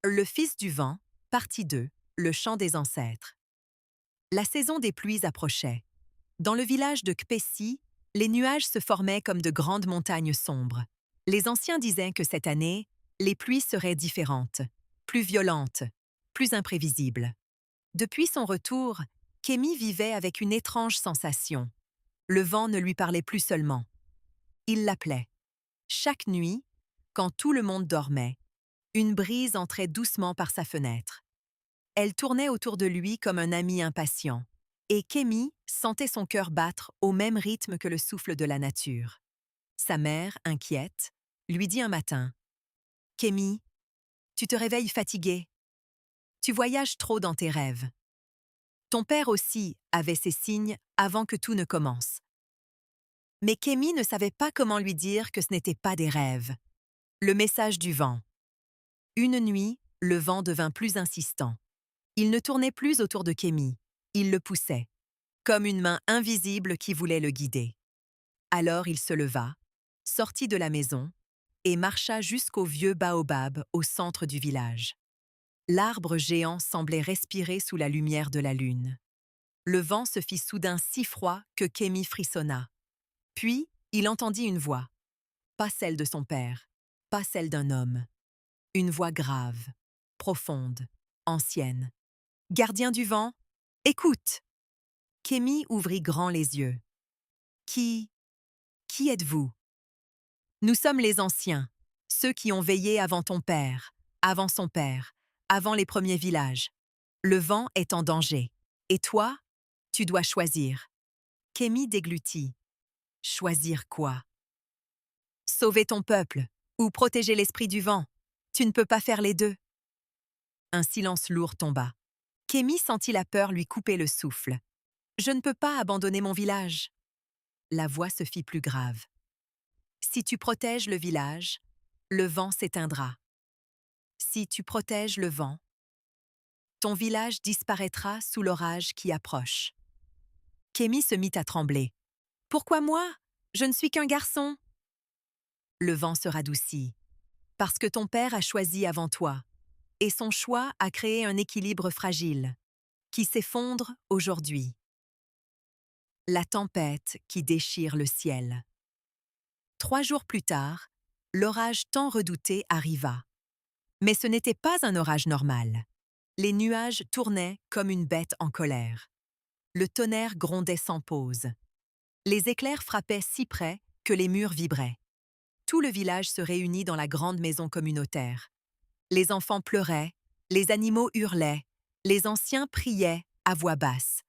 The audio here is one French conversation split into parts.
Le fils du vent, partie 2, le chant des ancêtres. La saison des pluies approchait. Dans le village de Kpessi, les nuages se formaient comme de grandes montagnes sombres. Les anciens disaient que cette année, les pluies seraient différentes, plus violentes, plus imprévisibles. Depuis son retour, Kémy vivait avec une étrange sensation. Le vent ne lui parlait plus seulement. Il l'appelait. Chaque nuit, quand tout le monde dormait, une brise entrait doucement par sa fenêtre. Elle tournait autour de lui comme un ami impatient, et Kémy sentait son cœur battre au même rythme que le souffle de la nature. Sa mère, inquiète, lui dit un matin: Kémy, tu te réveilles fatigué. Tu voyages trop dans tes rêves. Ton père aussi avait ces signes avant que tout ne commence. Mais Kémy ne savait pas comment lui dire que ce n'était pas des rêves. Le message du vent. Une nuit, le vent devint plus insistant. Il ne tournait plus autour de Kémy. Il le poussait, comme une main invisible qui voulait le guider. Alors il se leva, sortit de la maison et marcha jusqu'au vieux baobab au centre du village. L'arbre géant semblait respirer sous la lumière de la lune. Le vent se fit soudain si froid que Kémy frissonna. Puis, il entendit une voix. Pas celle de son père, pas celle d'un homme. Une voix grave, profonde, ancienne. Gardien du vent, écoute! Kémy ouvrit grand les yeux. Qui êtes-vous? Nous sommes les anciens, ceux qui ont veillé avant ton père, avant son père, avant les premiers villages. Le vent est en danger. Et toi, tu dois choisir. Kémy déglutit. Choisir quoi? Sauver ton peuple ou protéger l'esprit du vent. Tu ne peux pas faire les deux. Un silence lourd tomba. Kémy sentit la peur lui couper le souffle. Je ne peux pas abandonner mon village. La voix se fit plus grave. Si tu protèges le village, le vent s'éteindra. Si tu protèges le vent, ton village disparaîtra sous l'orage qui approche. Kémy se mit à trembler. Pourquoi moi? Je ne suis qu'un garçon. Le vent se radoucit. Parce que ton père a choisi avant toi, et son choix a créé un équilibre fragile, qui s'effondre aujourd'hui. La tempête qui déchire le ciel. 3 jours plus tard, l'orage tant redouté arriva. Mais ce n'était pas un orage normal. Les nuages tournaient comme une bête en colère. Le tonnerre grondait sans pause. Les éclairs frappaient si près que les murs vibraient. Tout le village se réunit dans la grande maison communautaire. Les enfants pleuraient, les animaux hurlaient, les anciens priaient à voix basse.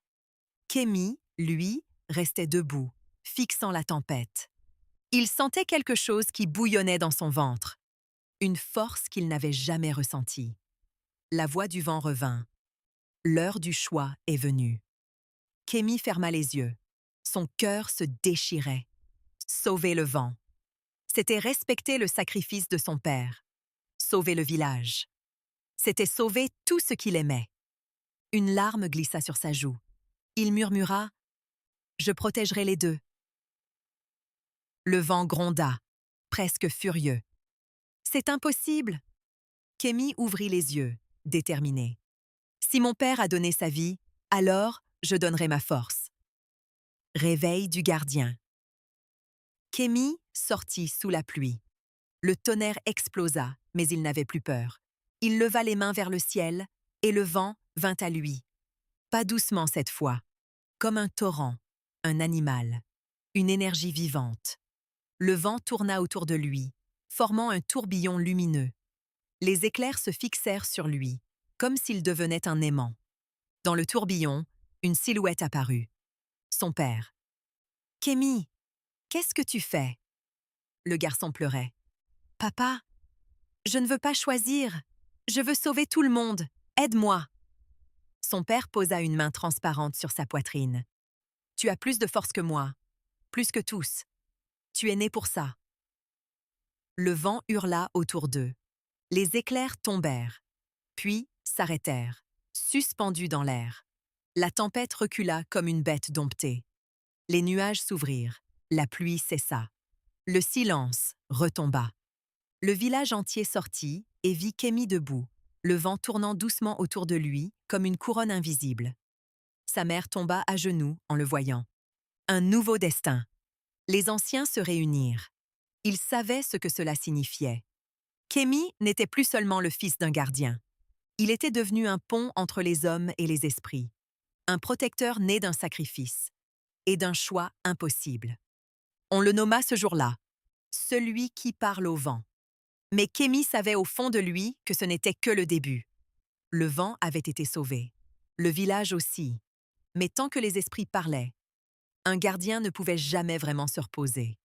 Kémy, lui, restait debout, fixant la tempête. Il sentait quelque chose qui bouillonnait dans son ventre, une force qu'il n'avait jamais ressentie. La voix du vent revint. L'heure du choix est venue. Kémy ferma les yeux. Son cœur se déchirait. Sauver le vent. C'était respecter le sacrifice de son père. Sauver le village. C'était sauver tout ce qu'il aimait. Une larme glissa sur sa joue. Il murmura: « Je protégerai les deux. » Le vent gronda, presque furieux. « C'est impossible !» Kémy ouvrit les yeux, déterminé. « Si mon père a donné sa vie, alors je donnerai ma force. » Réveil du gardien. Kémy sortit sous la pluie. Le tonnerre explosa, mais il n'avait plus peur. Il leva les mains vers le ciel, et le vent vint à lui. Pas doucement cette fois, comme un torrent, un animal, une énergie vivante. Le vent tourna autour de lui, formant un tourbillon lumineux. Les éclairs se fixèrent sur lui, comme s'il devenait un aimant. Dans le tourbillon, une silhouette apparut. Son père. « Kémy, qu'est-ce que tu fais ?» Le garçon pleurait. « Papa, je ne veux pas choisir. Je veux sauver tout le monde. Aide-moi. » Son père posa une main transparente sur sa poitrine. « Tu as plus de force que moi, plus que tous. Tu es né pour ça. » Le vent hurla autour d'eux. Les éclairs tombèrent, puis s'arrêtèrent, suspendus dans l'air. La tempête recula comme une bête domptée. Les nuages s'ouvrirent, la pluie cessa. Le silence retomba. Le village entier sortit et vit Kémy debout, le vent tournant doucement autour de lui comme une couronne invisible. Sa mère tomba à genoux en le voyant. Un nouveau destin. Les anciens se réunirent. Ils savaient ce que cela signifiait. Kémi n'était plus seulement le fils d'un gardien. Il était devenu un pont entre les hommes et les esprits, un protecteur né d'un sacrifice et d'un choix impossible. On le nomma ce jour-là « celui qui parle au vent ». Mais Kémi savait au fond de lui que ce n'était que le début. Le vent avait été sauvé, le village aussi. Mais tant que les esprits parlaient, un gardien ne pouvait jamais vraiment se reposer.